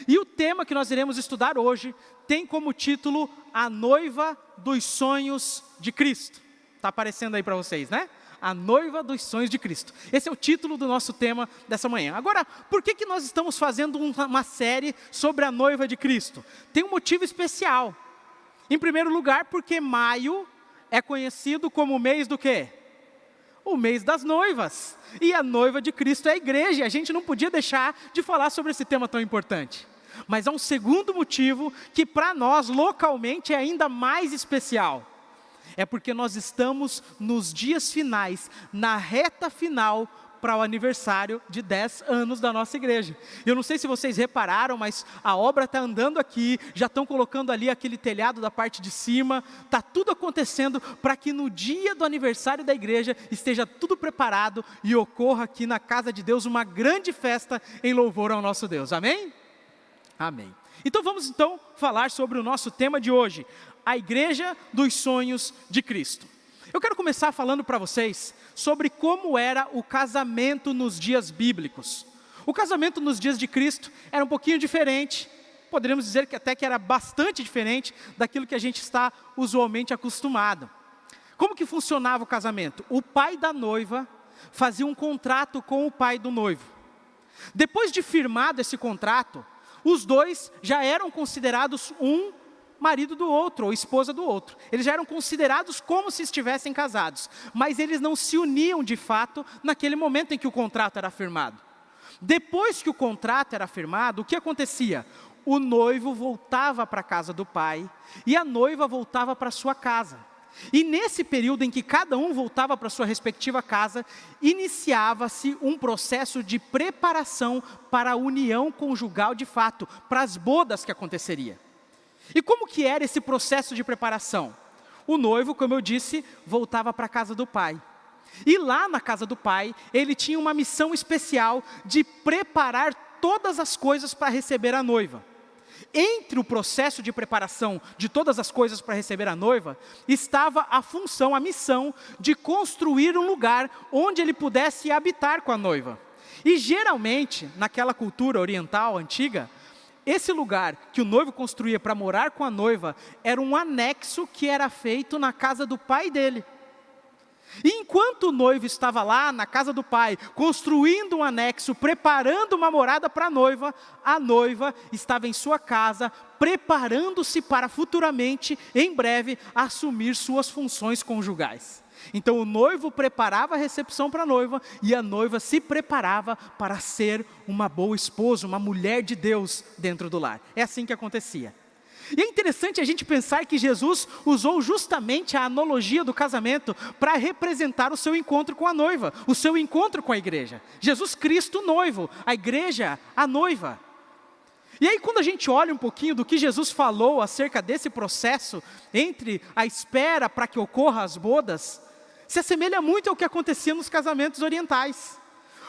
E o tema que nós iremos estudar hoje tem como título A Noiva dos Sonhos de Cristo. Está aparecendo aí para vocês, né? A Noiva dos Sonhos de Cristo. Esse é o título do nosso tema dessa manhã. Agora, por que nós estamos fazendo uma série sobre a Noiva de Cristo? Tem um motivo especial. Em primeiro lugar, porque maio é conhecido como o mês do quê? O mês das noivas. E a noiva de Cristo é a igreja. E a gente não podia deixar de falar sobre esse tema tão importante. Mas há um segundo motivo que para nós localmente é ainda mais especial. É porque nós estamos nos dias finais, na reta final para o aniversário de 10 anos da nossa igreja. Eu não sei se vocês repararam, mas a obra está andando aqui, já estão colocando ali aquele telhado da parte de cima, está tudo acontecendo para que no dia do aniversário da igreja esteja tudo preparado e ocorra aqui na casa de Deus uma grande festa em louvor ao nosso Deus. Amém? Amém. Então vamos falar sobre o nosso tema de hoje, a Igreja dos Sonhos de Cristo. Eu quero começar falando para vocês sobre como era o casamento nos dias bíblicos. O casamento nos dias de Cristo era um pouquinho diferente, poderíamos dizer que até que era bastante diferente daquilo que a gente está usualmente acostumado. Como que funcionava o casamento? O pai da noiva fazia um contrato com o pai do noivo. Depois de firmado esse contrato, os dois já eram considerados um marido do outro, ou esposa do outro. Eles já eram considerados como se estivessem casados, mas eles não se uniam de fato naquele momento em que o contrato era firmado. Depois que o contrato era firmado, o que acontecia? O noivo voltava para a casa do pai e a noiva voltava para a sua casa. E nesse período em que cada um voltava para a sua respectiva casa, iniciava-se um processo de preparação para a união conjugal de fato, para as bodas que aconteceria. E como que era esse processo de preparação? O noivo, como eu disse, voltava para a casa do pai. E lá na casa do pai, ele tinha uma missão especial de preparar todas as coisas para receber a noiva. Entre o processo de preparação de todas as coisas para receber a noiva, estava a função, a missão de construir um lugar onde ele pudesse habitar com a noiva. E geralmente, naquela cultura oriental antiga, esse lugar que o noivo construía para morar com a noiva era um anexo que era feito na casa do pai dele. E enquanto o noivo estava lá na casa do pai, construindo um anexo, preparando uma morada para a noiva estava em sua casa, preparando-se para futuramente, em breve, assumir suas funções conjugais. Então o noivo preparava a recepção para a noiva e a noiva se preparava para ser uma boa esposa, uma mulher de Deus dentro do lar. É assim que acontecia. E é interessante a gente pensar que Jesus usou justamente a analogia do casamento para representar o seu encontro com a noiva, o seu encontro com a igreja. Jesus Cristo, o noivo, a igreja, a noiva. E aí quando a gente olha um pouquinho do que Jesus falou acerca desse processo, entre a espera para que ocorra as bodas, se assemelha muito ao que acontecia nos casamentos orientais.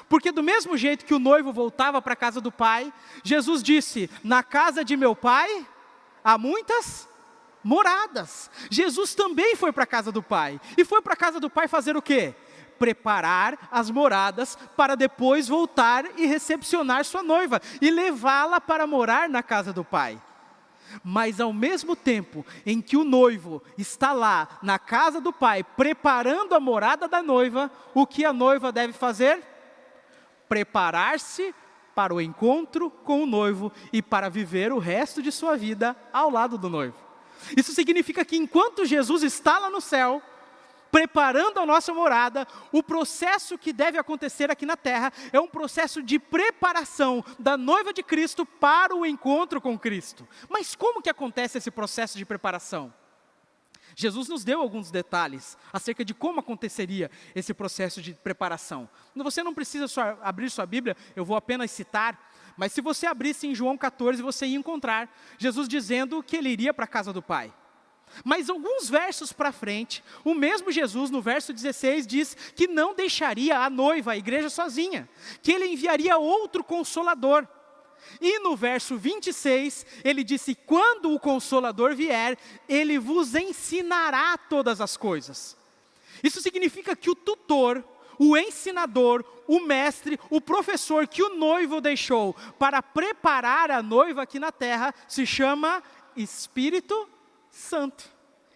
Porque do mesmo jeito que o noivo voltava para a casa do pai, Jesus disse, na casa de meu pai há muitas moradas. Jesus também foi para a casa do pai. E foi para a casa do pai fazer o quê? Preparar as moradas para depois voltar e recepcionar sua noiva. E levá-la para morar na casa do pai. Mas ao mesmo tempo em que o noivo está lá na casa do pai, preparando a morada da noiva, o que a noiva deve fazer? Preparar-se para o encontro com o noivo e para viver o resto de sua vida ao lado do noivo. Isso significa que enquanto Jesus está lá no céu, preparando a nossa morada, o processo que deve acontecer aqui na terra é um processo de preparação da noiva de Cristo para o encontro com Cristo. Mas como que acontece esse processo de preparação? Jesus nos deu alguns detalhes acerca de como aconteceria esse processo de preparação. Você não precisa só abrir sua Bíblia, eu vou apenas citar, mas se você abrisse em João 14, você ia encontrar Jesus dizendo que ele iria para a casa do Pai. Mas alguns versos para frente, o mesmo Jesus, no verso 16, diz que não deixaria a noiva, a igreja sozinha, que ele enviaria outro Consolador. E no verso 26, ele disse, quando o Consolador vier, ele vos ensinará todas as coisas. Isso significa que o tutor, o ensinador, o mestre, o professor que o noivo deixou para preparar a noiva aqui na terra se chama Espírito Santo.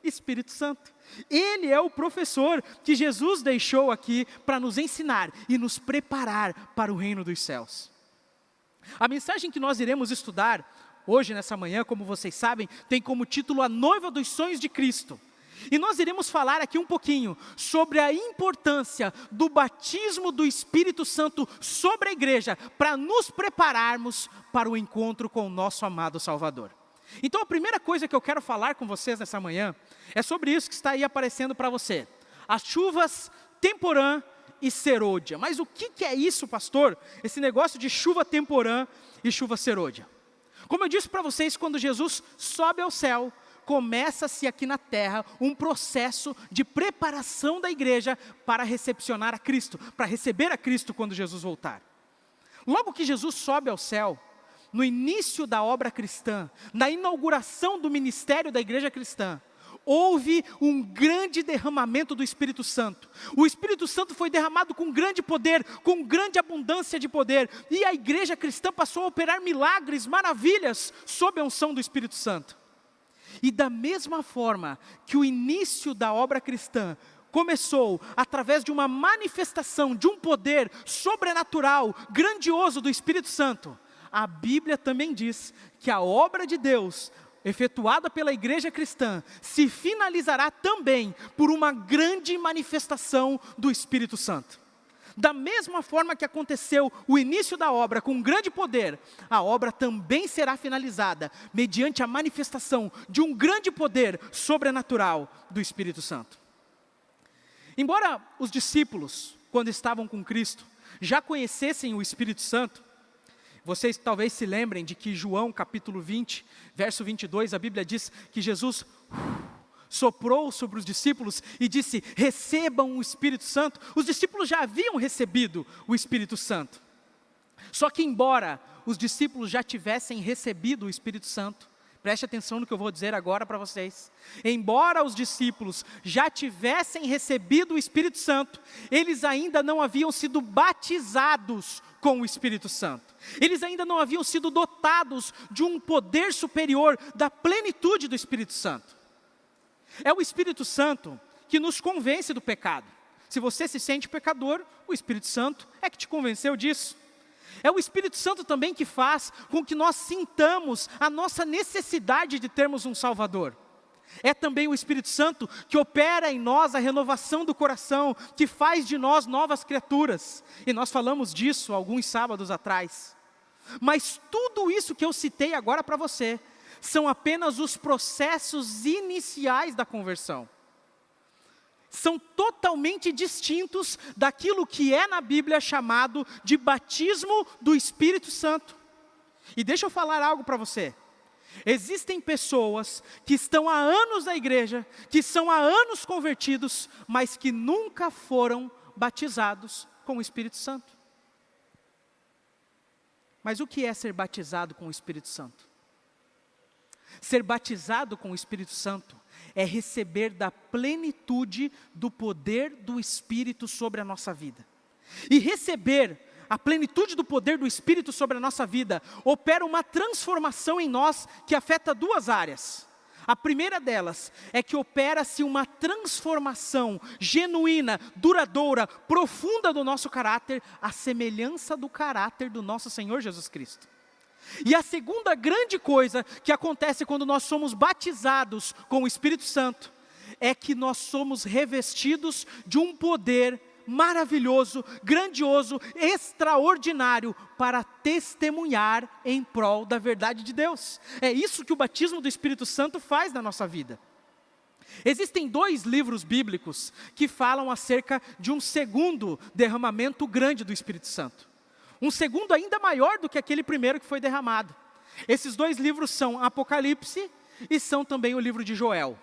Espírito Santo. Ele é o professor que Jesus deixou aqui para nos ensinar e nos preparar para o reino dos céus. A mensagem que nós iremos estudar hoje, nessa manhã, como vocês sabem, tem como título A Noiva dos Sonhos de Cristo. E nós iremos falar aqui um pouquinho sobre a importância do batismo do Espírito Santo sobre a igreja, para nos prepararmos para o encontro com o nosso amado Salvador. Então a primeira coisa que eu quero falar com vocês nessa manhã, é sobre isso que está aí aparecendo para você. As chuvas temporã e serôdia. Mas o que é isso, pastor? Esse negócio de chuva temporã e chuva serôdia. Como eu disse para vocês, quando Jesus sobe ao céu, começa-se aqui na terra um processo de preparação da igreja para recepcionar a Cristo, para receber a Cristo quando Jesus voltar. Logo que Jesus sobe ao céu, no início da obra cristã, na inauguração do ministério da igreja cristã, houve um grande derramamento do Espírito Santo. O Espírito Santo foi derramado com grande poder, com grande abundância de poder, e a igreja cristã passou a operar milagres, maravilhas, sob a unção do Espírito Santo. E da mesma forma que o início da obra cristã começou através de uma manifestação de um poder sobrenatural, grandioso do Espírito Santo, a Bíblia também diz que a obra de Deus, efetuada pela igreja cristã, se finalizará também por uma grande manifestação do Espírito Santo. Da mesma forma que aconteceu o início da obra com grande poder, a obra também será finalizada mediante a manifestação de um grande poder sobrenatural do Espírito Santo. Embora os discípulos, quando estavam com Cristo, já conhecessem o Espírito Santo, vocês talvez se lembrem de que João capítulo 20, verso 22, a Bíblia diz que Jesus soprou sobre os discípulos e disse: recebam o Espírito Santo. Os discípulos já haviam recebido o Espírito Santo. Só que embora os discípulos já tivessem recebido o Espírito Santo, preste atenção no que eu vou dizer agora para vocês. Embora os discípulos já tivessem recebido o Espírito Santo, eles ainda não haviam sido batizados com o Espírito Santo. Eles ainda não haviam sido dotados de um poder superior, da plenitude do Espírito Santo. É o Espírito Santo que nos convence do pecado. Se você se sente pecador, o Espírito Santo é que te convenceu disso. É o Espírito Santo também que faz com que nós sintamos a nossa necessidade de termos um Salvador. É também o Espírito Santo que opera em nós a renovação do coração, que faz de nós novas criaturas. E nós falamos disso alguns sábados atrás. Mas tudo isso que eu citei agora para você, são apenas os processos iniciais da conversão. São totalmente distintos daquilo que é na Bíblia chamado de batismo do Espírito Santo. E deixa eu falar algo para você. Existem pessoas que estão há anos na igreja, que são há anos convertidos, mas que nunca foram batizados com o Espírito Santo. Mas o que é ser batizado com o Espírito Santo? Ser batizado com o Espírito Santo é receber da plenitude do poder do Espírito sobre a nossa vida. E receber a plenitude do poder do Espírito sobre a nossa vida opera uma transformação em nós que afeta duas áreas. A primeira delas é que opera-se uma transformação genuína, duradoura, profunda do nosso caráter, à semelhança do caráter do nosso Senhor Jesus Cristo. E a segunda grande coisa que acontece quando nós somos batizados com o Espírito Santo, é que nós somos revestidos de um poder maravilhoso, grandioso, extraordinário, para testemunhar em prol da verdade de Deus. É isso que o batismo do Espírito Santo faz na nossa vida. Existem 2 livros bíblicos que falam acerca de um segundo derramamento grande do Espírito Santo. Um segundo ainda maior do que aquele primeiro que foi derramado. Esses 2 livros são Apocalipse e são também o livro de Joel.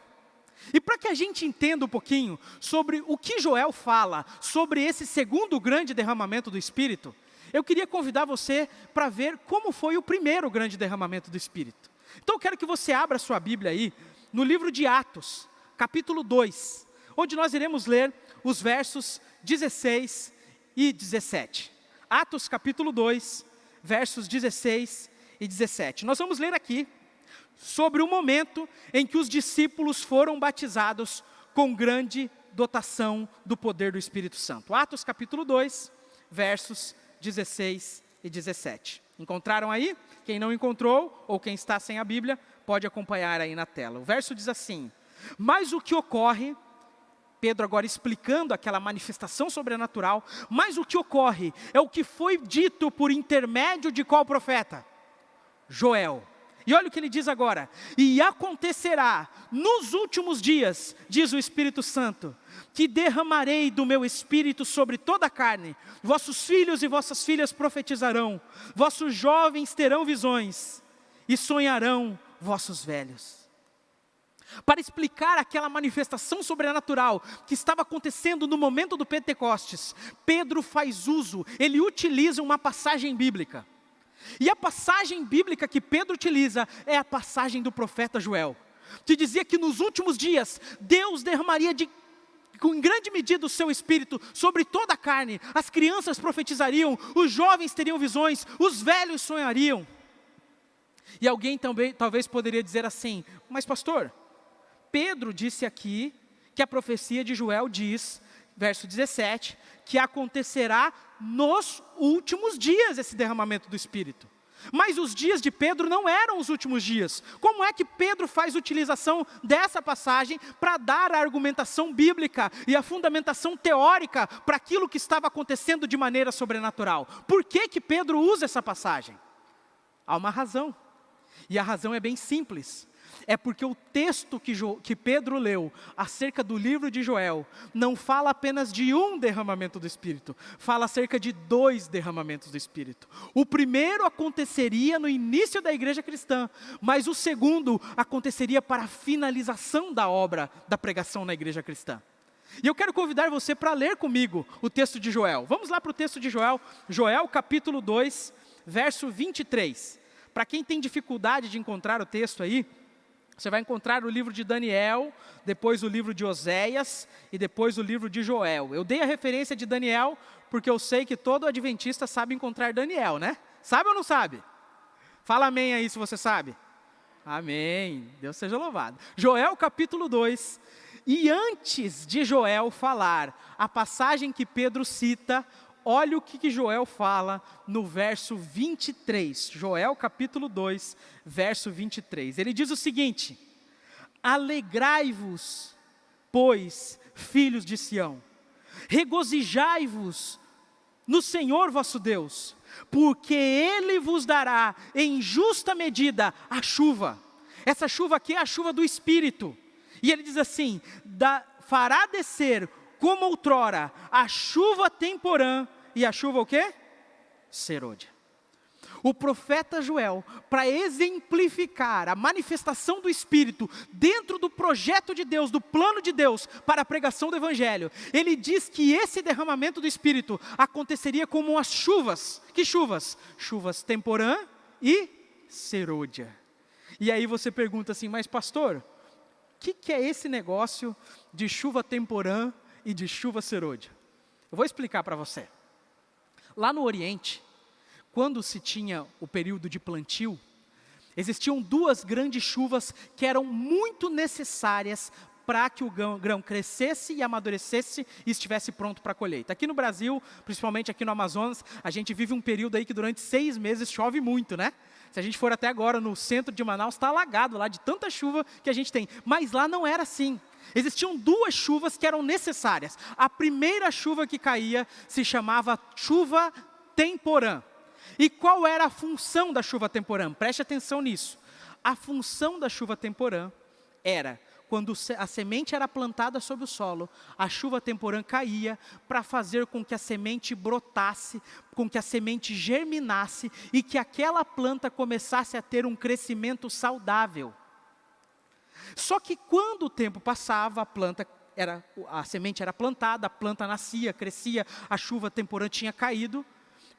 E para que a gente entenda um pouquinho sobre o que Joel fala sobre esse segundo grande derramamento do Espírito, eu queria convidar você para ver como foi o primeiro grande derramamento do Espírito. Então eu quero que você abra a sua Bíblia aí, no livro de Atos, capítulo 2, onde nós iremos ler os versos 16 e 17. Atos capítulo 2, versos 16 e 17. Nós vamos ler aqui sobre o momento em que os discípulos foram batizados com grande dotação do poder do Espírito Santo. Atos capítulo 2, versos 16 e 17. Encontraram aí? Quem não encontrou, ou quem está sem a Bíblia, pode acompanhar aí na tela. O verso diz assim: mas o que ocorre, Pedro agora explicando aquela manifestação sobrenatural, mas o que ocorre é o que foi dito por intermédio de qual profeta? Joel. E olha o que ele diz agora: e acontecerá nos últimos dias, diz o Espírito Santo, que derramarei do meu Espírito sobre toda a carne, vossos filhos e vossas filhas profetizarão, vossos jovens terão visões, e sonharão vossos velhos. Para explicar aquela manifestação sobrenatural que estava acontecendo no momento do Pentecostes, Pedro faz uso, ele utiliza uma passagem bíblica. E a passagem bíblica que Pedro utiliza é a passagem do profeta Joel, que dizia que nos últimos dias, Deus derramaria com grande medida o seu Espírito sobre toda a carne. As crianças profetizariam, os jovens teriam visões, os velhos sonhariam. E alguém também talvez poderia dizer assim: mas pastor, Pedro disse aqui que a profecia de Joel diz, verso 17, que acontecerá nos últimos dias esse derramamento do Espírito. Mas os dias de Pedro não eram os últimos dias. Como é que Pedro faz utilização dessa passagem para dar a argumentação bíblica e a fundamentação teórica para aquilo que estava acontecendo de maneira sobrenatural? Por que que Pedro usa essa passagem? Há uma razão. E a razão é bem simples. É porque o texto que Pedro leu acerca do livro de Joel não fala apenas de um derramamento do Espírito, fala acerca de 2 derramamentos do Espírito. O primeiro aconteceria no início da igreja cristã, mas o segundo aconteceria para a finalização da obra da pregação na igreja cristã. E eu quero convidar você para ler comigo o texto de Joel. Vamos lá para o texto de Joel, Joel capítulo 2, verso 23. Para quem tem dificuldade de encontrar o texto aí, você vai encontrar o livro de Daniel, depois o livro de Oséias e depois o livro de Joel. Eu dei a referência de Daniel porque eu sei que todo adventista sabe encontrar Daniel, né? Sabe ou não sabe? Fala amém aí se você sabe. Amém. Deus seja louvado. Joel capítulo 2. E antes de Joel falar a passagem que Pedro cita, olha o que Joel fala no verso 23. Joel capítulo 2, verso 23. Ele diz o seguinte: alegrai-vos, pois, filhos de Sião, regozijai-vos no Senhor vosso Deus, porque Ele vos dará em justa medida a chuva. Essa chuva aqui é a chuva do Espírito. E ele diz assim: fará descer como outrora a chuva temporã. E a chuva o quê? Serôdia. O profeta Joel, para exemplificar a manifestação do Espírito dentro do projeto de Deus, do plano de Deus para a pregação do Evangelho, ele diz que esse derramamento do Espírito aconteceria como as chuvas. Que chuvas? Chuvas temporã e serôdia. E aí você pergunta assim: mas pastor, o que é esse negócio de chuva temporã e de chuva serôdia? Eu vou explicar para você. Lá no Oriente, quando se tinha o período de plantio, existiam 2 grandes chuvas que eram muito necessárias para que o grão crescesse e amadurecesse e estivesse pronto para a colheita. Aqui no Brasil, principalmente aqui no Amazonas, a gente vive um período aí que durante 6 meses chove muito, né? Se a gente for até agora no centro de Manaus, está alagado lá de tanta chuva que a gente tem. Mas lá não era assim. Existiam 2 chuvas que eram necessárias. A primeira chuva que caía se chamava chuva temporã. E qual era a função da chuva temporã? Preste atenção nisso. A função da chuva temporã era, quando a semente era plantada sobre o solo, a chuva temporã caía para fazer com que a semente brotasse, com que a semente germinasse e que aquela planta começasse a ter um crescimento saudável. Só que quando o tempo passava, a semente era plantada, a planta nascia, crescia, a chuva temporã tinha caído.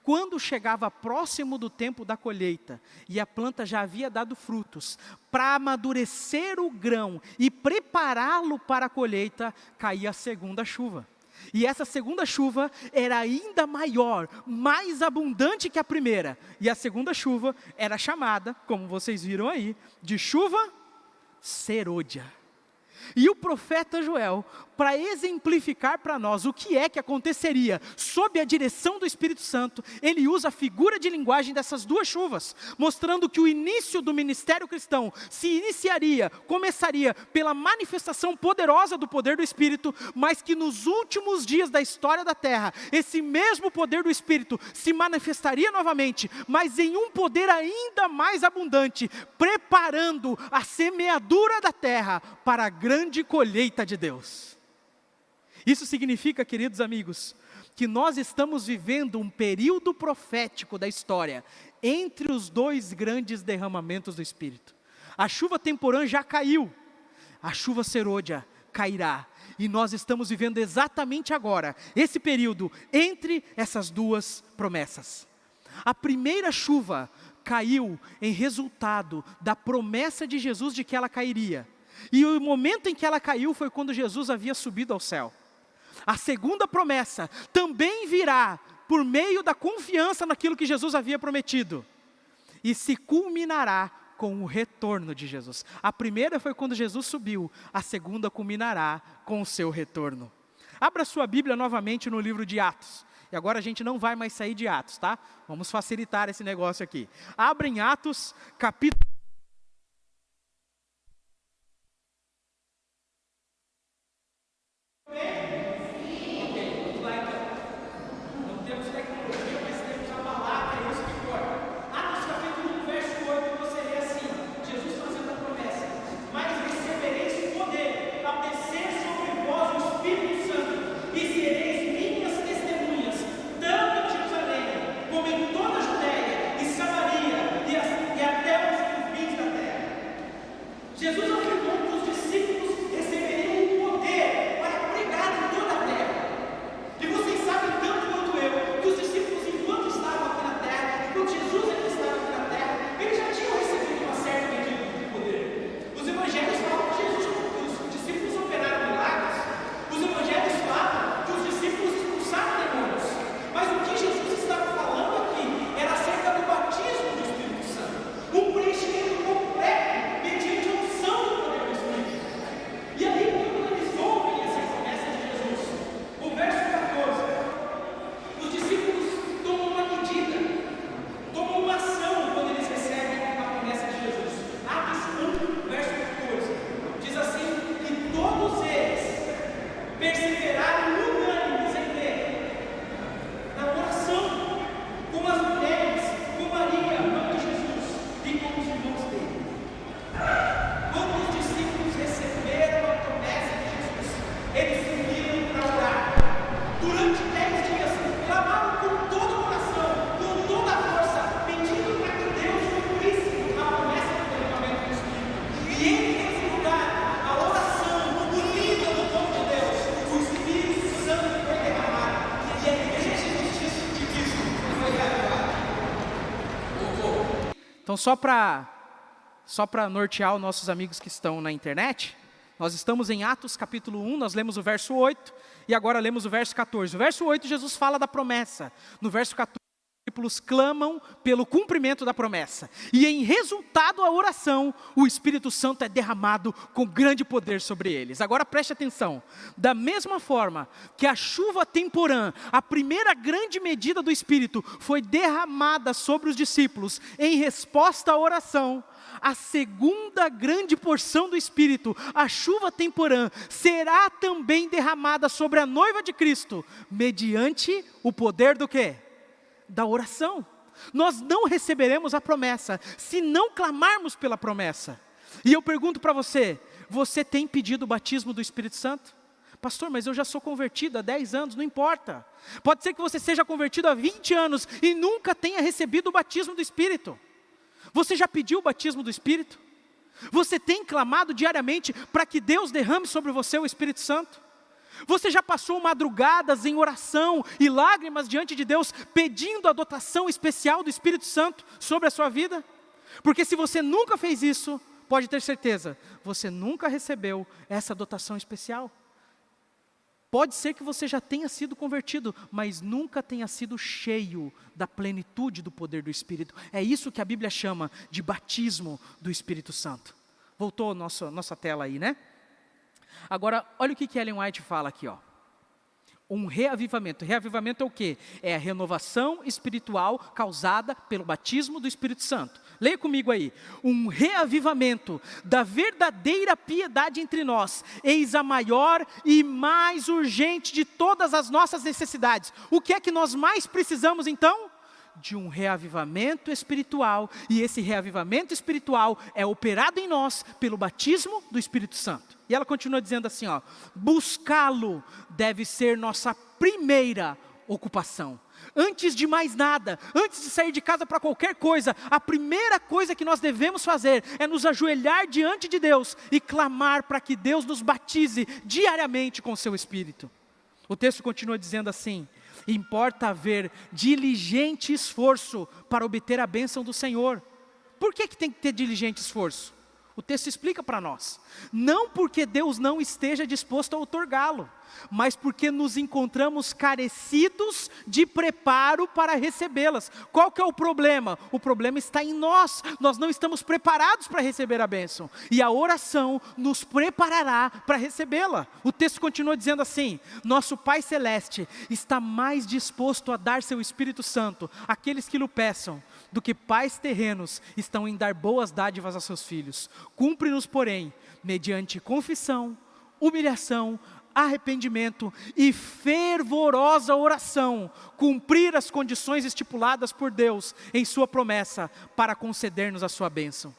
Quando chegava próximo do tempo da colheita e a planta já havia dado frutos, para amadurecer o grão e prepará-lo para a colheita, caía a segunda chuva. E essa segunda chuva era ainda maior, mais abundante que a primeira. E a segunda chuva era chamada, como vocês viram aí, de chuva serôdia. E o profeta Joel, para exemplificar para nós o que é que aconteceria sob a direção do Espírito Santo, ele usa a figura de linguagem dessas duas chuvas, mostrando que o início do ministério cristão começaria pela manifestação poderosa do poder do Espírito, mas que nos últimos dias da história da terra, esse mesmo poder do Espírito se manifestaria novamente, mas em um poder ainda mais abundante, preparando a semeadura da terra para a grande colheita de Deus. Isso significa, queridos amigos, que nós estamos vivendo um período profético da história, entre os dois grandes derramamentos do Espírito. A chuva temporã já caiu, a chuva serôdia cairá, e nós estamos vivendo exatamente agora, esse período, entre essas duas promessas. A primeira chuva caiu em resultado da promessa de Jesus de que ela cairia. E o momento em que ela caiu foi quando Jesus havia subido ao céu. A segunda promessa também virá por meio da confiança naquilo que Jesus havia prometido. E se culminará com o retorno de Jesus. A primeira foi quando Jesus subiu, a segunda culminará com o seu retorno. Abra sua Bíblia novamente no livro de Atos. E agora a gente não vai mais sair de Atos, tá? Vamos facilitar esse negócio aqui. Abra em Atos, capítulo Então, só para nortear os nossos amigos que estão na internet, nós estamos em Atos capítulo 1, nós lemos o verso 8, e agora lemos o verso 14. O verso 8, Jesus fala da promessa. No verso 14, os discípulos clamam pelo cumprimento da promessa. E em resultado à oração, o Espírito Santo é derramado com grande poder sobre eles. Agora preste atenção. Da mesma forma que a chuva temporã, a primeira grande medida do Espírito, foi derramada sobre os discípulos em resposta à oração, a segunda grande porção do Espírito, a chuva temporã, será também derramada sobre a noiva de Cristo, mediante o poder do quê? Da oração. Nós não receberemos a promessa se não clamarmos pela promessa. E eu pergunto para você, você tem pedido o batismo do Espírito Santo? Pastor, mas eu já sou convertido há 10 anos, não importa. Pode ser que você seja convertido há 20 anos e nunca tenha recebido o batismo do Espírito. Você já pediu o batismo do Espírito? Você tem clamado diariamente para que Deus derrame sobre você o Espírito Santo? Você já passou madrugadas em oração e lágrimas diante de Deus, pedindo a dotação especial do Espírito Santo sobre a sua vida? Porque se você nunca fez isso, pode ter certeza, você nunca recebeu essa dotação especial. Pode ser que você já tenha sido convertido, mas nunca tenha sido cheio da plenitude do poder do Espírito. É isso que a Bíblia chama de batismo do Espírito Santo. Voltou nossa tela aí, né? Agora, olha o que Ellen White fala aqui, ó. Um reavivamento. Reavivamento é o quê? É a renovação espiritual causada pelo batismo do Espírito Santo. Leia comigo aí. Um reavivamento da verdadeira piedade entre nós. Eis a maior e mais urgente de todas as nossas necessidades. O que é que nós mais precisamos então? De um reavivamento espiritual. E esse reavivamento espiritual é operado em nós pelo batismo do Espírito Santo. E ela continua dizendo assim, ó, buscá-lo deve ser nossa primeira ocupação. Antes de mais nada, antes de sair de casa para qualquer coisa, a primeira coisa que nós devemos fazer é nos ajoelhar diante de Deus e clamar para que Deus nos batize diariamente com o seu Espírito. O texto continua dizendo assim, importa haver diligente esforço para obter a bênção do Senhor. Por que tem que ter diligente esforço? O texto explica para nós. Não porque Deus não esteja disposto a outorgá-lo, mas porque nos encontramos carecidos de preparo para recebê-las. Qual que é o problema? O problema está em nós. Nós não estamos preparados para receber a bênção. E a oração nos preparará para recebê-la. O texto continua dizendo assim, nosso Pai Celeste está mais disposto a dar seu Espírito Santo àqueles que lhe peçam, do que pais terrenos estão em dar boas dádivas a seus filhos. Cumpre-nos, porém, mediante confissão, humilhação, arrependimento e fervorosa oração, cumprir as condições estipuladas por Deus em sua promessa para conceder-nos a sua bênção.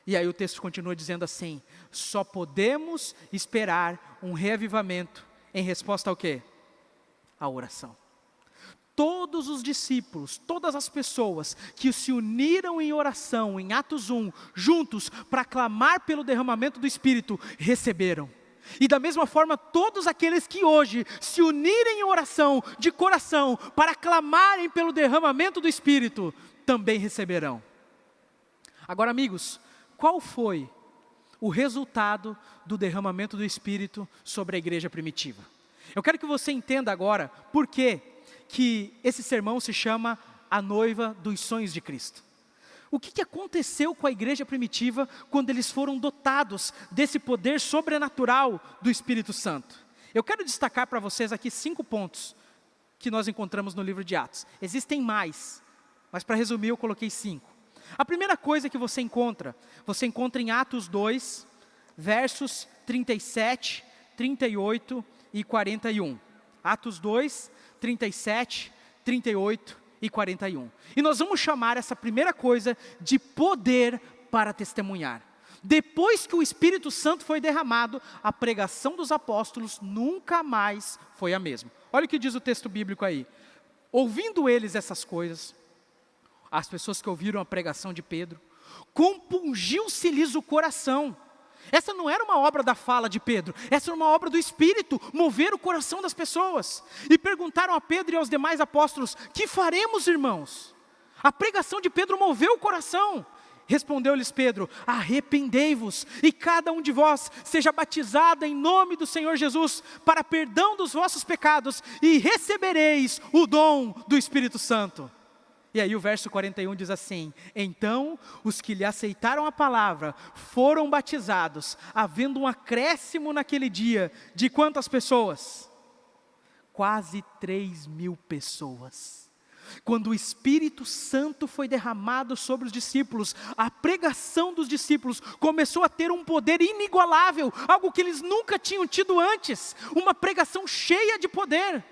E aí o texto continua dizendo assim, só podemos esperar um reavivamento em resposta ao quê? A oração. Todos os discípulos, todas as pessoas que se uniram em oração, em Atos 1, juntos para clamar pelo derramamento do Espírito, receberam. E da mesma forma, todos aqueles que hoje se unirem em oração, de coração, para clamarem pelo derramamento do Espírito, também receberão. Agora, amigos, qual foi o resultado do derramamento do Espírito sobre a igreja primitiva? Eu quero que você entenda agora por que esse sermão se chama a noiva dos sonhos de Cristo. O que aconteceu com a igreja primitiva quando eles foram dotados desse poder sobrenatural do Espírito Santo? Eu quero destacar para vocês aqui 5 pontos que nós encontramos no livro de Atos. Existem mais, mas para resumir eu coloquei 5. A primeira coisa que você encontra em Atos 2, versos 37, 38 e 41. Atos 2, 37, 38 e 41. E nós vamos chamar essa primeira coisa de poder para testemunhar. Depois que o Espírito Santo foi derramado, a pregação dos apóstolos nunca mais foi a mesma. Olha o que diz o texto bíblico aí. Ouvindo eles essas coisas, as pessoas que ouviram a pregação de Pedro, compungiu-se-lhes o coração. Essa não era uma obra da fala de Pedro, essa era uma obra do Espírito, mover o coração das pessoas. E perguntaram a Pedro e aos demais apóstolos, que faremos, irmãos? A pregação de Pedro moveu o coração. Respondeu-lhes Pedro, arrependei-vos e cada um de vós seja batizado em nome do Senhor Jesus para perdão dos vossos pecados e recebereis o dom do Espírito Santo. E aí o verso 41 diz assim, então os que lhe aceitaram a palavra foram batizados, havendo um acréscimo naquele dia, de quantas pessoas? Quase 3.000 pessoas. Quando o Espírito Santo foi derramado sobre os discípulos, a pregação dos discípulos começou a ter um poder inigualável, algo que eles nunca tinham tido antes, uma pregação cheia de poder.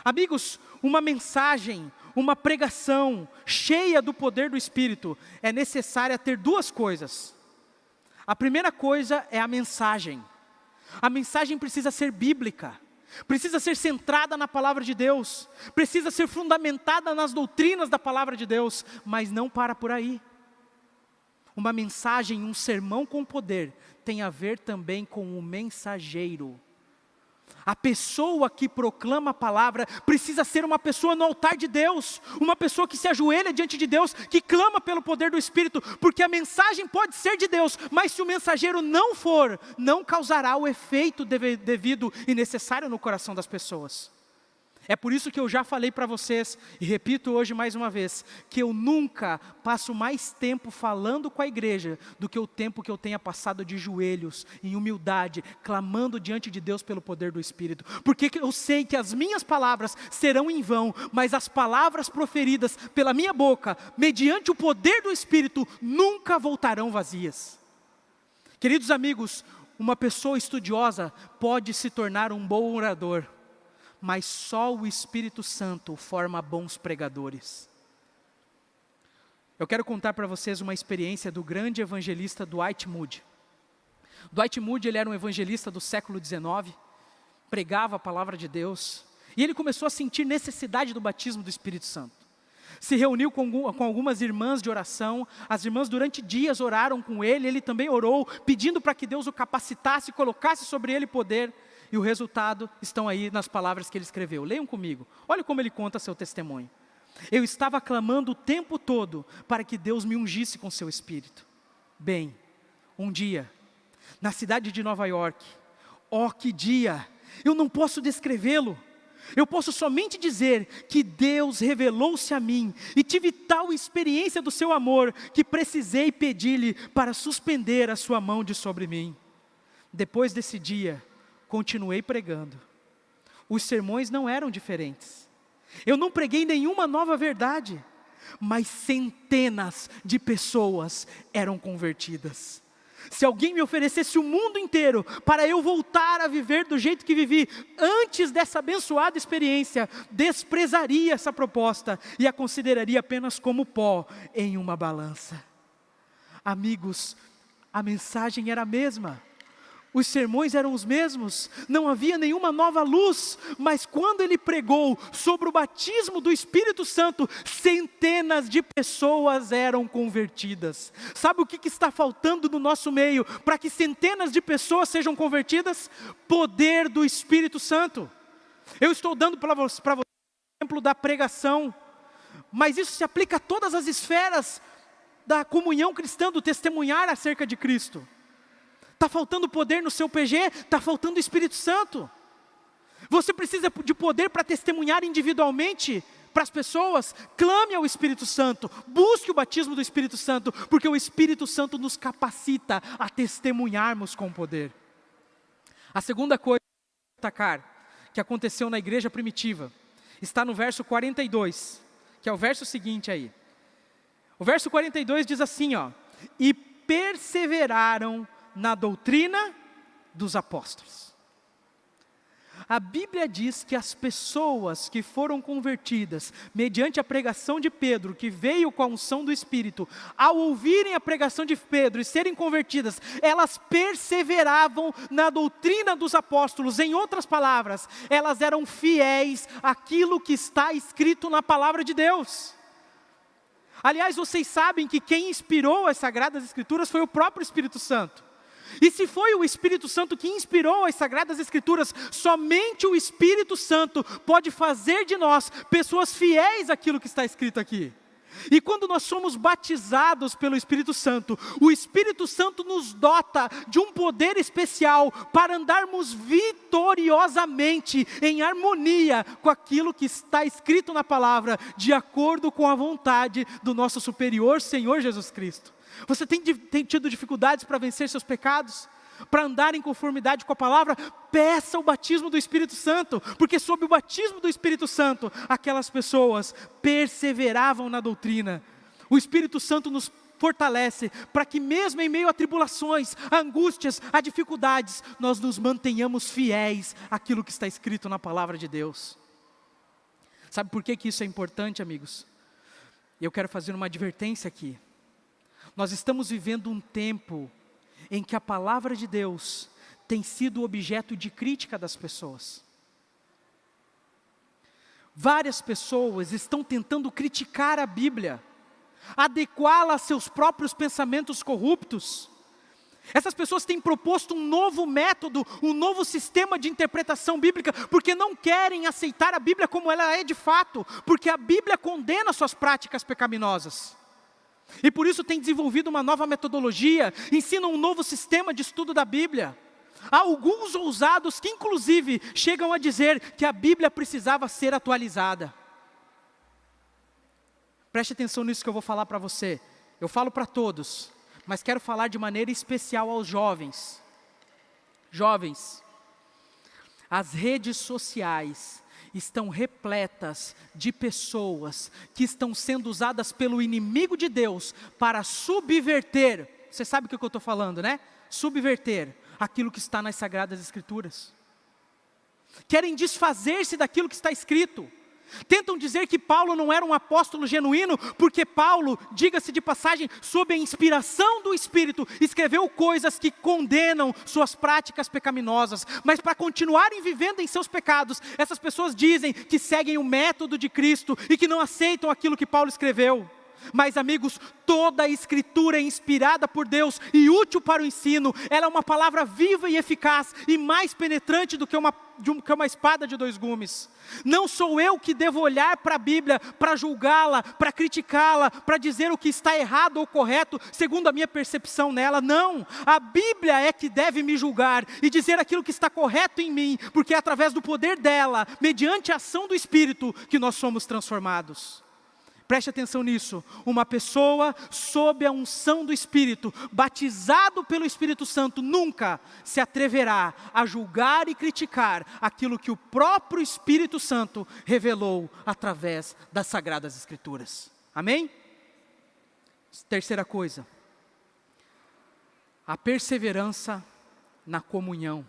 Amigos, uma mensagem, uma pregação cheia do poder do Espírito, é necessária ter 2 coisas. A primeira coisa é a mensagem. A mensagem precisa ser bíblica, precisa ser centrada na palavra de Deus, precisa ser fundamentada nas doutrinas da palavra de Deus, mas não para por aí. Uma mensagem, um sermão com poder, tem a ver também com o mensageiro. A pessoa que proclama a palavra precisa ser uma pessoa no altar de Deus, uma pessoa que se ajoelha diante de Deus, que clama pelo poder do Espírito, porque a mensagem pode ser de Deus, mas se o mensageiro não for, não causará o efeito devido e necessário no coração das pessoas. É por isso que eu já falei para vocês, e repito hoje mais uma vez, que eu nunca passo mais tempo falando com a igreja do que o tempo que eu tenha passado de joelhos, em humildade, clamando diante de Deus pelo poder do Espírito. Porque eu sei que as minhas palavras serão em vão, mas as palavras proferidas pela minha boca, mediante o poder do Espírito, nunca voltarão vazias. Queridos amigos, uma pessoa estudiosa pode se tornar um bom orador, mas só o Espírito Santo forma bons pregadores. Eu quero contar para vocês uma experiência do grande evangelista Dwight Moody. Dwight Moody, ele era um evangelista do século XIX, pregava a palavra de Deus, e ele começou a sentir necessidade do batismo do Espírito Santo. Se reuniu com algumas irmãs de oração, as irmãs durante dias oraram com ele, ele também orou, pedindo para que Deus o capacitasse, colocasse sobre ele poder, e o resultado estão aí nas palavras que ele escreveu. Leiam comigo, olha como ele conta seu testemunho. Eu estava clamando o tempo todo para que Deus me ungisse com seu Espírito. Bem, um dia, na cidade de Nova York, que dia, eu não posso descrevê-lo. Eu posso somente dizer que Deus revelou-se a mim e tive tal experiência do seu amor que precisei pedir-lhe para suspender a sua mão de sobre mim. Depois desse dia, continuei pregando. Os sermões não eram diferentes. Eu não preguei nenhuma nova verdade, mas centenas de pessoas eram convertidas. Se alguém me oferecesse o mundo inteiro para eu voltar a viver do jeito que vivi antes dessa abençoada experiência, desprezaria essa proposta e a consideraria apenas como pó em uma balança. Amigos, a mensagem era a mesma. Os sermões eram os mesmos, não havia nenhuma nova luz, mas quando ele pregou sobre o batismo do Espírito Santo, centenas de pessoas eram convertidas. Sabe o que está faltando no nosso meio para que centenas de pessoas sejam convertidas? Poder do Espírito Santo. Eu estou dando para você o exemplo da pregação, mas isso se aplica a todas as esferas da comunhão cristã, do testemunhar acerca de Cristo. Está faltando poder no seu PG, está faltando o Espírito Santo. Você precisa de poder para testemunhar individualmente para as pessoas. Clame ao Espírito Santo, busque o batismo do Espírito Santo, porque o Espírito Santo nos capacita a testemunharmos com poder. A segunda coisa que aconteceu na igreja primitiva está no verso 42, que é o verso seguinte aí. O verso 42 diz assim, e perseveraram na doutrina dos apóstolos. A Bíblia diz que as pessoas que foram convertidas mediante a pregação de Pedro, que veio com a unção do Espírito, ao ouvirem a pregação de Pedro e serem convertidas, elas perseveravam na doutrina dos apóstolos. Em outras palavras, elas eram fiéis àquilo que está escrito na palavra de Deus. Aliás, vocês sabem que quem inspirou as Sagradas Escrituras foi o próprio Espírito Santo. E se foi o Espírito Santo que inspirou as Sagradas Escrituras, somente o Espírito Santo pode fazer de nós pessoas fiéis àquilo que está escrito aqui. E quando nós somos batizados pelo Espírito Santo, o Espírito Santo nos dota de um poder especial para andarmos vitoriosamente em harmonia com aquilo que está escrito na palavra, de acordo com a vontade do nosso superior Senhor Jesus Cristo. Você tem tido dificuldades para vencer seus pecados? Para andar em conformidade com a palavra? Peça o batismo do Espírito Santo, porque sob o batismo do Espírito Santo, aquelas pessoas perseveravam na doutrina. O Espírito Santo nos fortalece para que mesmo em meio a tribulações, a angústias, a dificuldades, nós nos mantenhamos fiéis àquilo que está escrito na palavra de Deus. Sabe por que isso é importante, amigos? Eu quero fazer uma advertência aqui. Nós estamos vivendo um tempo em que a palavra de Deus tem sido objeto de crítica das pessoas. Várias pessoas estão tentando criticar a Bíblia, adequá-la a seus próprios pensamentos corruptos. Essas pessoas têm proposto um novo método, um novo sistema de interpretação bíblica, porque não querem aceitar a Bíblia como ela é de fato, porque a Bíblia condena suas práticas pecaminosas. E por isso tem desenvolvido uma nova metodologia, ensina um novo sistema de estudo da Bíblia. Há alguns ousados que inclusive chegam a dizer que a Bíblia precisava ser atualizada. Preste atenção nisso que eu vou falar para você. Eu falo para todos, mas quero falar de maneira especial aos jovens. Jovens, as redes sociais estão repletas de pessoas que estão sendo usadas pelo inimigo de Deus para subverter, você sabe o que eu estou falando, né? Subverter aquilo que está nas Sagradas Escrituras. Querem desfazer-se daquilo que está escrito. Tentam dizer que Paulo não era um apóstolo genuíno, porque Paulo, diga-se de passagem, sob a inspiração do Espírito, escreveu coisas que condenam suas práticas pecaminosas. Mas para continuarem vivendo em seus pecados, essas pessoas dizem que seguem o método de Cristo e que não aceitam aquilo que Paulo escreveu. Mas amigos, toda a Escritura é inspirada por Deus e útil para o ensino. Ela é uma palavra viva e eficaz e mais penetrante do que uma espada de dois gumes. Não sou eu que devo olhar para a Bíblia para julgá-la, para criticá-la, para dizer o que está errado ou correto, segundo a minha percepção nela. Não, a Bíblia é que deve me julgar e dizer aquilo que está correto em mim, porque é através do poder dela, mediante a ação do Espírito, que nós somos transformados. Preste atenção nisso, uma pessoa sob a unção do Espírito, batizado pelo Espírito Santo, nunca se atreverá a julgar e criticar aquilo que o próprio Espírito Santo revelou através das Sagradas Escrituras. Amém? Terceira coisa, a perseverança na comunhão.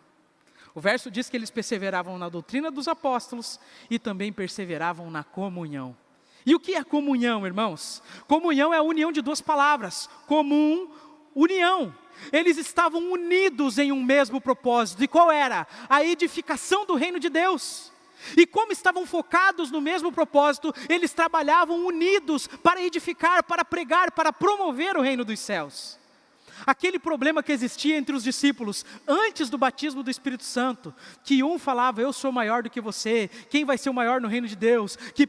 O verso diz que eles perseveravam na doutrina dos apóstolos e também perseveravam na comunhão. E o que é comunhão, irmãos? Comunhão é a união de duas palavras, comum, união. Eles estavam unidos em um mesmo propósito. E qual era? A edificação do reino de Deus. E como estavam focados no mesmo propósito, eles trabalhavam unidos para edificar, para pregar, para promover o reino dos céus. Aquele problema que existia entre os discípulos antes do batismo do Espírito Santo, que um falava, eu sou maior do que você, quem vai ser o maior no reino de Deus? Que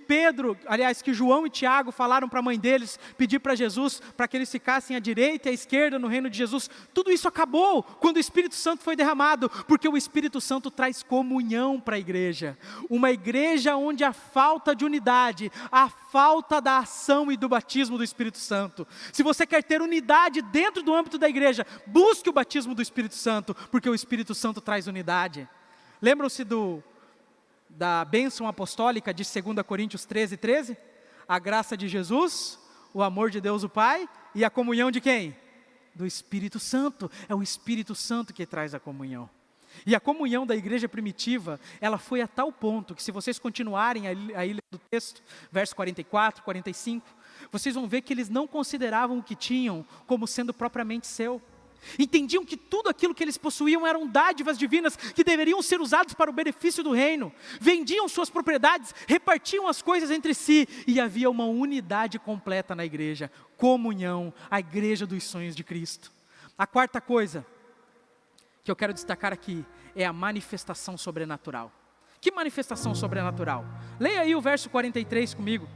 que João e Tiago falaram para a mãe deles, pedir para Jesus, para que eles ficassem à direita e à esquerda no reino de Jesus. Tudo isso acabou quando o Espírito Santo foi derramado, porque o Espírito Santo traz comunhão para a igreja. Uma igreja onde a falta de unidade, a falta da ação e do batismo do Espírito Santo. Se você quer ter unidade dentro do âmbito da igreja, busque o batismo do Espírito Santo, porque o Espírito Santo traz unidade. Lembram-se da bênção apostólica de 2 Coríntios 13:13? A graça de Jesus, o amor de Deus o Pai e a comunhão de quem? Do Espírito Santo. É o Espírito Santo que traz a comunhão. E a comunhão da igreja primitiva, ela foi a tal ponto que, se vocês continuarem aí lendo o texto, verso 44, 45, vocês vão ver que eles não consideravam o que tinham como sendo propriamente seu. Entendiam que tudo aquilo que eles possuíam eram dádivas divinas que deveriam ser usadas para o benefício do reino. Vendiam suas propriedades, repartiam as coisas entre si e havia uma unidade completa na igreja. Comunhão, a igreja dos sonhos de Cristo. A quarta coisa que eu quero destacar aqui é a manifestação sobrenatural. Que manifestação sobrenatural? Leia aí o verso 43 comigo.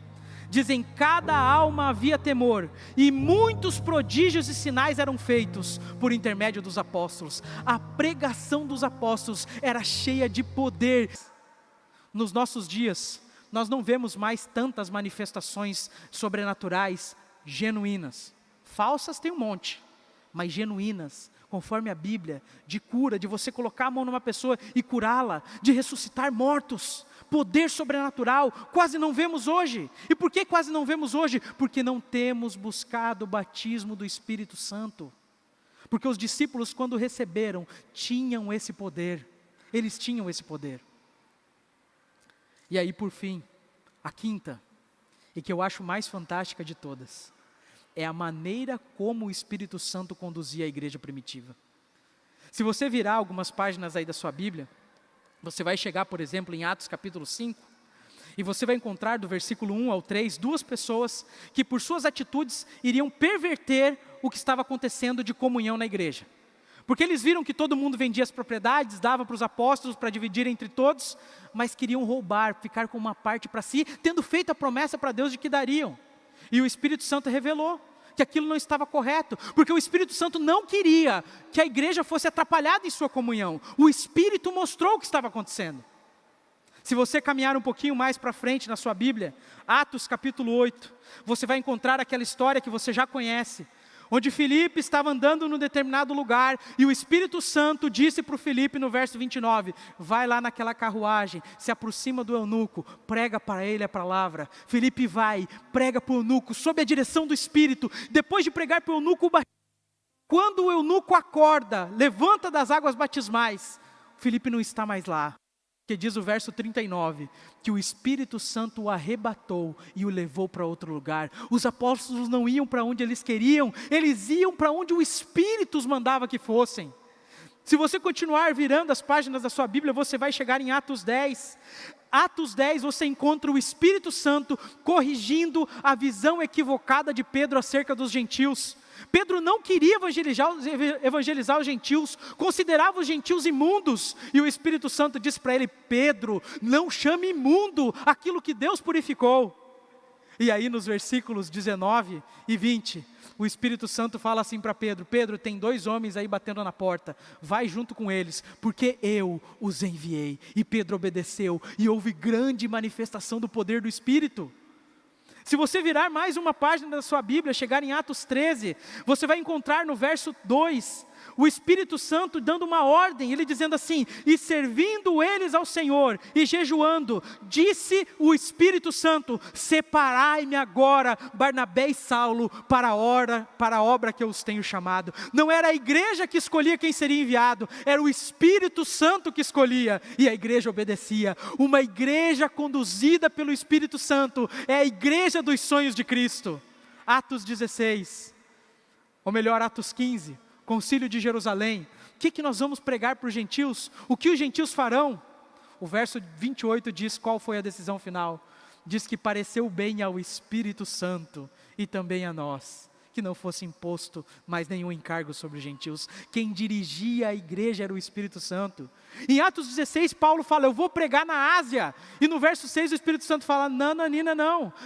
Diz: em cada alma havia temor, e muitos prodígios e sinais eram feitos por intermédio dos apóstolos. A pregação dos apóstolos era cheia de poder. Nos nossos dias, nós não vemos mais tantas manifestações sobrenaturais genuínas. Falsas tem um monte, mas genuínas, conforme a Bíblia, de cura, de você colocar a mão numa pessoa e curá-la, de ressuscitar mortos. Poder sobrenatural, quase não vemos hoje. E por que quase não vemos hoje? Porque não temos buscado o batismo do Espírito Santo. Porque os discípulos, quando receberam, tinham esse poder. Eles tinham esse poder. E aí, por fim, a quinta, e que eu acho mais fantástica de todas, é a maneira como o Espírito Santo conduzia a igreja primitiva. Se você virar algumas páginas aí da sua Bíblia, você vai chegar, por exemplo, em Atos capítulo 5, e você vai encontrar do versículo 1 ao 3, duas pessoas que por suas atitudes iriam perverter o que estava acontecendo de comunhão na igreja. Porque eles viram que todo mundo vendia as propriedades, dava para os apóstolos para dividir entre todos, mas queriam roubar, ficar com uma parte para si, tendo feito a promessa para Deus de que dariam. E o Espírito Santo revelou que aquilo não estava correto, porque o Espírito Santo não queria que a igreja fosse atrapalhada em sua comunhão. O Espírito mostrou o que estava acontecendo. Se você caminhar um pouquinho mais para frente na sua Bíblia, Atos capítulo 8, você vai encontrar aquela história que você já conhece, onde Filipe estava andando num determinado lugar, e o Espírito Santo disse para o Filipe no verso 29, vai lá naquela carruagem, se aproxima do eunuco, prega para ele a palavra. Filipe vai, prega para o eunuco, sob a direção do Espírito. Depois de pregar para o eunuco, quando o eunuco acorda, levanta das águas batismais, Filipe não está mais lá. Que diz o verso 39, que o Espírito Santo o arrebatou e o levou para outro lugar. Os apóstolos não iam para onde eles queriam, eles iam para onde o Espírito os mandava que fossem. Se você continuar virando as páginas da sua Bíblia, você vai chegar em Atos 10. Atos 10 você encontra o Espírito Santo corrigindo a visão equivocada de Pedro acerca dos gentios. Pedro não queria evangelizar os gentios, considerava os gentios imundos, e o Espírito Santo disse para ele, Pedro, não chame imundo aquilo que Deus purificou. E aí nos versículos 19 e 20, o Espírito Santo fala assim para Pedro, Pedro, tem 2 homens aí batendo na porta, vai junto com eles, porque eu os enviei. E Pedro obedeceu, e houve grande manifestação do poder do Espírito. Se você virar mais uma página da sua Bíblia, chegar em Atos 13, você vai encontrar no verso 2, o Espírito Santo dando uma ordem, ele dizendo assim, e servindo eles ao Senhor, e jejuando, disse o Espírito Santo, separai-me agora, Barnabé e Saulo, para a obra que eu os tenho chamado. Não era a igreja que escolhia quem seria enviado, era o Espírito Santo que escolhia, e a igreja obedecia. Uma igreja conduzida pelo Espírito Santo, é a igreja dos sonhos de Cristo. Atos 16, ou melhor, Atos 15, Concílio de Jerusalém. O que nós vamos pregar para os gentios? O que os gentios farão? O verso 28 diz qual foi a decisão final. Diz que pareceu bem ao Espírito Santo e também a nós, que não fosse imposto mais nenhum encargo sobre os gentios. Quem dirigia a igreja era o Espírito Santo. Em Atos 16, Paulo fala, eu vou pregar na Ásia. E no verso 6 o Espírito Santo fala, não,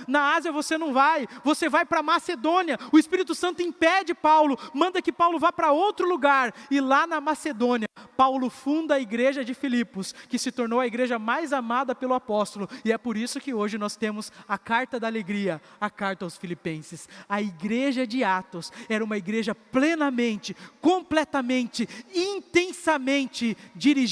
na Ásia você não vai, você vai para Macedônia. O Espírito Santo impede Paulo, manda que Paulo vá para outro lugar. E lá na Macedônia, Paulo funda a igreja de Filipos, que se tornou a igreja mais amada pelo apóstolo. E é por isso que hoje nós temos a carta da alegria, a carta aos filipenses. A igreja de Atos era uma igreja plenamente, completamente, intensamente dirigida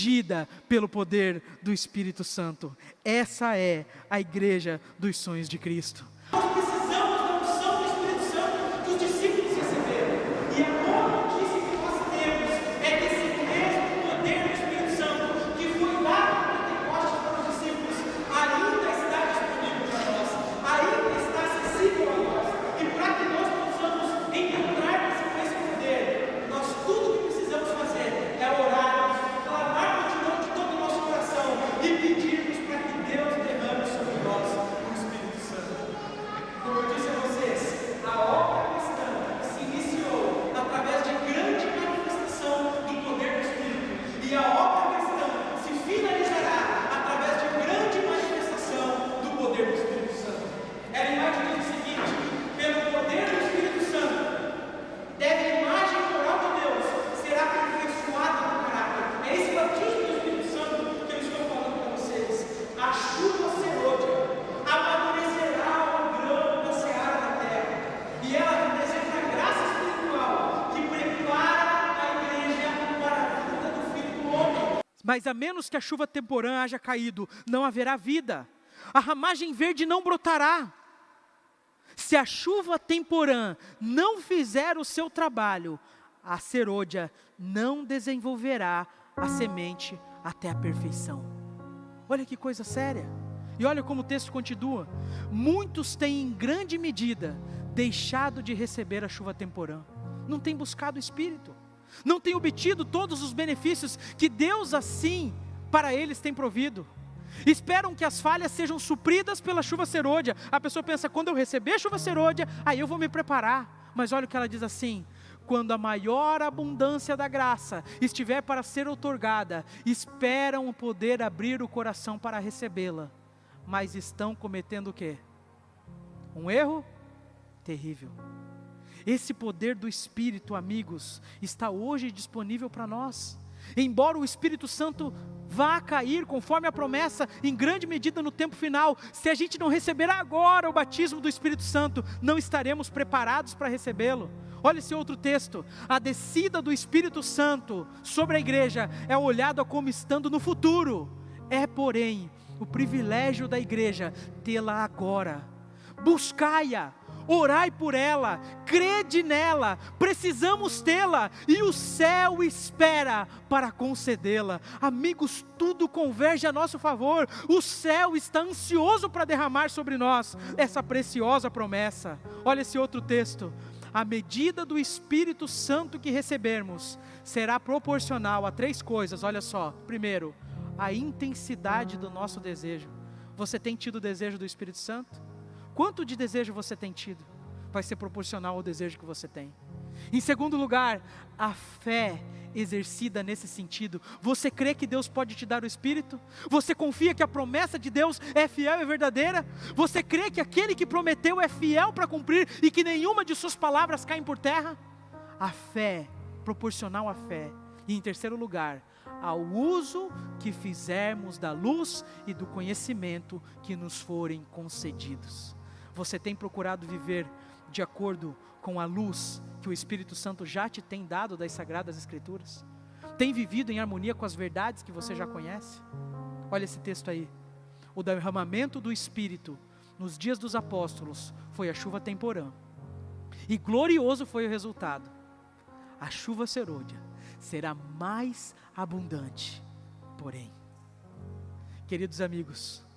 pelo poder do Espírito Santo. Essa é a igreja dos sonhos de Cristo. Nós precisamos da unção do Espírito Santo que os discípulos receberam. E a boa notícia que nós temos é que esse mesmo poder do Espírito Santo que foi dado no Pentecostes para os discípulos ainda está disponível para nós, ainda está acessível a nós. E para que nós possamos encontrarmos com esse poder, nós tudo que precisamos fazer é orar, clamarmos de todo o nosso coração e pedirmos para que Deus derrame sobre nós o Espírito Santo. Como eu disse a vocês, a obra cristã se iniciou através de grande manifestação do poder do Espírito, e a obra cristã se finalizará através de grande manifestação do poder do Espírito Santo. Ellen White diz o seguinte, pelo poder do Espírito Santo, deve a imagem moral de Deus será aperfeiçoada no caráter. É esse batismo do Espírito Santo que eu estou falando para vocês. A chuva serôdia amadurecerá o grão da seara da terra, e ela representa a graça espiritual que prepara a igreja para a vinda do Filho do Homem. Mas a menos que a chuva temporã haja caído, não haverá vida. A ramagem verde não brotará. Se a chuva temporã não fizer o seu trabalho, a serôdia não desenvolverá a semente até a perfeição. Olha que coisa séria. E olha como o texto continua. Muitos têm em grande medida deixado de receber a chuva temporã. Não têm buscado o Espírito. Não têm obtido todos os benefícios que Deus assim para eles tem provido. Esperam que as falhas sejam supridas pela chuva serôdia. A pessoa pensa, quando eu receber a chuva serôdia, aí eu vou me preparar. Mas olha o que ela diz assim, quando a maior abundância da graça estiver para ser outorgada, esperam poder abrir o coração para recebê-la, mas estão cometendo o quê? Um erro terrível. Esse poder do Espírito, amigos, está hoje disponível para nós. Embora o Espírito Santo vá cair, conforme a promessa, em grande medida no tempo final, se a gente não receber agora o batismo do Espírito Santo, não estaremos preparados para recebê-lo. Olha esse outro texto: a descida do Espírito Santo sobre a igreja é olhada como estando no futuro, é porém o privilégio da igreja tê-la agora. Buscai-a, orai por ela, crede nela, precisamos tê-la, e o céu espera para concedê-la. Amigos, tudo converge a nosso favor, o céu está ansioso para derramar sobre nós essa preciosa promessa. Olha esse outro texto: a medida do Espírito Santo que recebermos será proporcional a 3 coisas, olha só. Primeiro, a intensidade do nosso desejo. Você tem tido o desejo do Espírito Santo? Quanto de desejo você tem tido? Vai ser proporcional ao desejo que você tem. Em segundo lugar, a fé exercida nesse sentido. Você crê que Deus pode te dar o Espírito? Você confia que a promessa de Deus é fiel e verdadeira? Você crê que aquele que prometeu é fiel para cumprir e que nenhuma de suas palavras caem por terra? A fé, proporcional à fé. E em terceiro lugar, ao uso que fizermos da luz e do conhecimento que nos forem concedidos. Você tem procurado viver de acordo com a luz que o Espírito Santo já te tem dado das Sagradas Escrituras? Tem vivido em harmonia com as verdades que você já conhece? Olha esse texto aí: o derramamento do Espírito nos dias dos apóstolos foi a chuva temporã, e glorioso foi o resultado. A chuva serôdia será mais abundante, porém. Queridos amigos,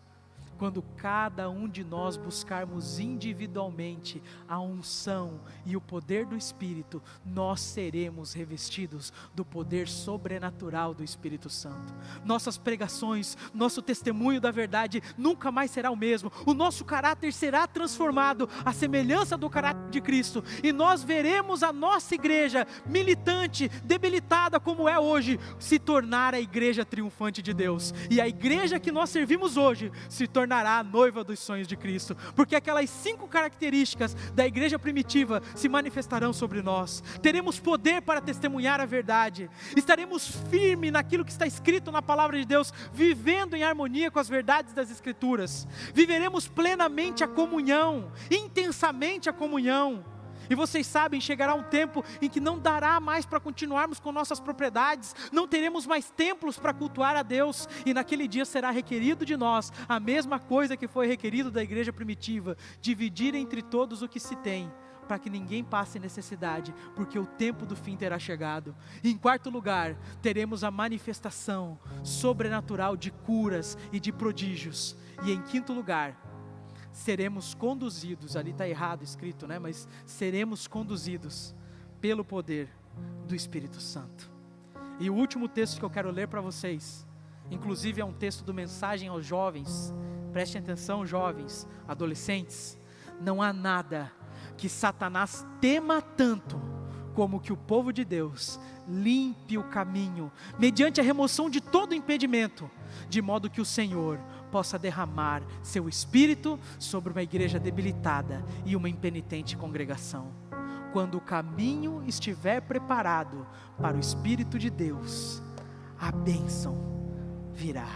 quando cada um de nós buscarmos individualmente a unção e o poder do Espírito, nós seremos revestidos do poder sobrenatural do Espírito Santo. Nossas pregações, nosso testemunho da verdade nunca mais será o mesmo. O nosso caráter será transformado à semelhança do caráter de Cristo, e nós veremos a nossa igreja militante, debilitada como é hoje, se tornar a igreja triunfante de Deus. E a igreja que nós servimos hoje se tornará a noiva dos sonhos de Cristo, porque aquelas 5 características da igreja primitiva se manifestarão sobre nós. Teremos poder para testemunhar a verdade, estaremos firmes naquilo que está escrito na palavra de Deus, vivendo em harmonia com as verdades das Escrituras. Viveremos plenamente a comunhão, intensamente a comunhão. E vocês sabem, chegará um tempo em que não dará mais para continuarmos com nossas propriedades, não teremos mais templos para cultuar a Deus, e naquele dia será requerido de nós a mesma coisa que foi requerido da igreja primitiva: dividir entre todos o que se tem, para que ninguém passe necessidade, porque o tempo do fim terá chegado. E em quarto lugar, teremos a manifestação sobrenatural de curas e de prodígios. E em quinto lugar, seremos conduzidos, ali está errado escrito, né? Mas seremos conduzidos pelo poder do Espírito Santo. E o último texto que eu quero ler para vocês, inclusive é um texto do Mensagem aos Jovens. Prestem atenção, jovens, adolescentes: não há nada que Satanás tema tanto como que o povo de Deus limpe o caminho, mediante a remoção de todo impedimento, de modo que o Senhor possa derramar seu Espírito sobre uma igreja debilitada e uma impenitente congregação. Quando o caminho estiver preparado para o Espírito de Deus, a bênção virá.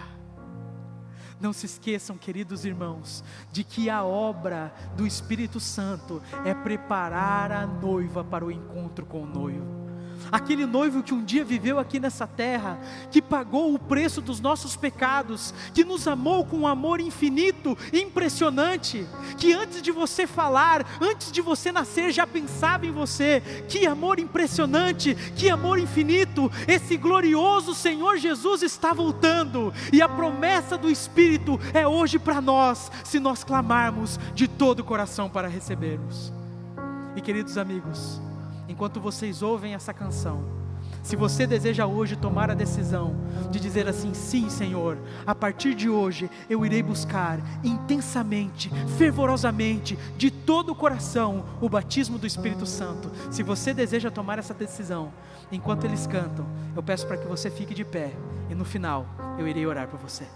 Não se esqueçam, queridos irmãos, de que a obra do Espírito Santo é preparar a noiva para o encontro com o noivo. Aquele noivo que um dia viveu aqui nessa terra, que pagou o preço dos nossos pecados, que nos amou com um amor infinito, impressionante, que antes de você falar, antes de você nascer, já pensava em você. Que amor impressionante, que amor infinito. Esse glorioso Senhor Jesus está voltando, e a promessa do Espírito é hoje para nós, se nós clamarmos de todo o coração para recebermos. E queridos amigos, enquanto vocês ouvem essa canção, Se você deseja hoje tomar a decisão de dizer assim: sim, Senhor, a partir de hoje eu irei buscar intensamente, fervorosamente, de todo o coração, o batismo do Espírito Santo. Se você deseja tomar essa decisão, enquanto eles cantam, eu peço para que você fique de pé, e no final eu irei orar por você.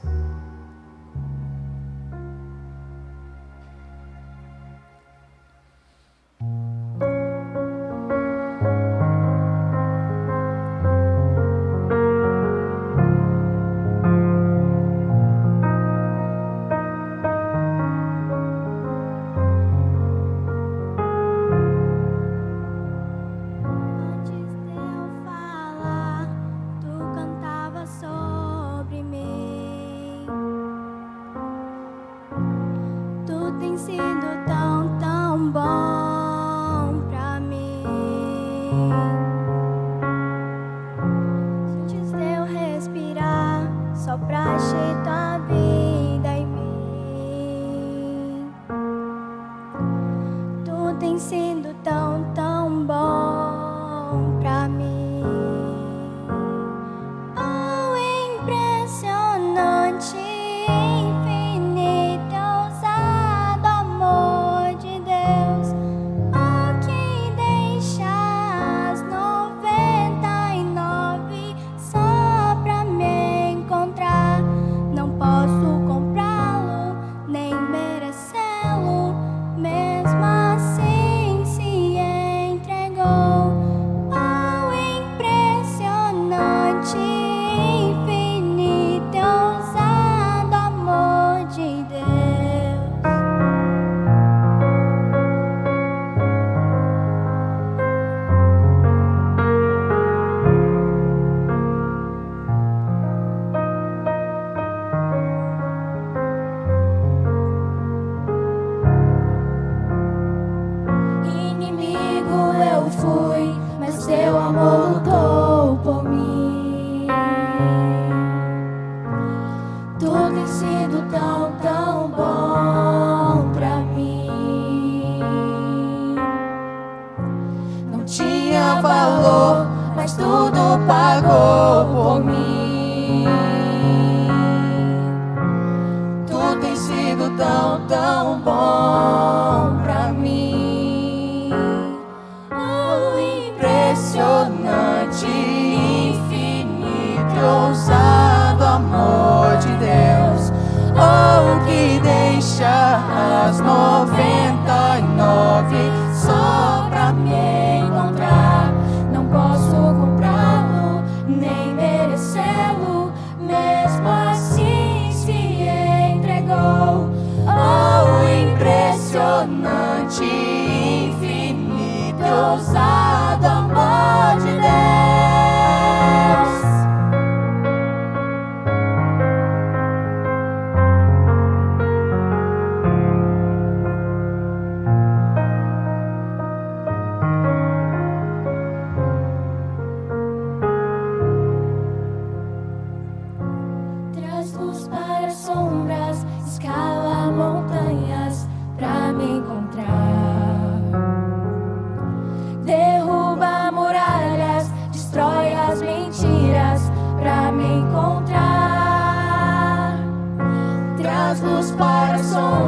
Luz para a sombra.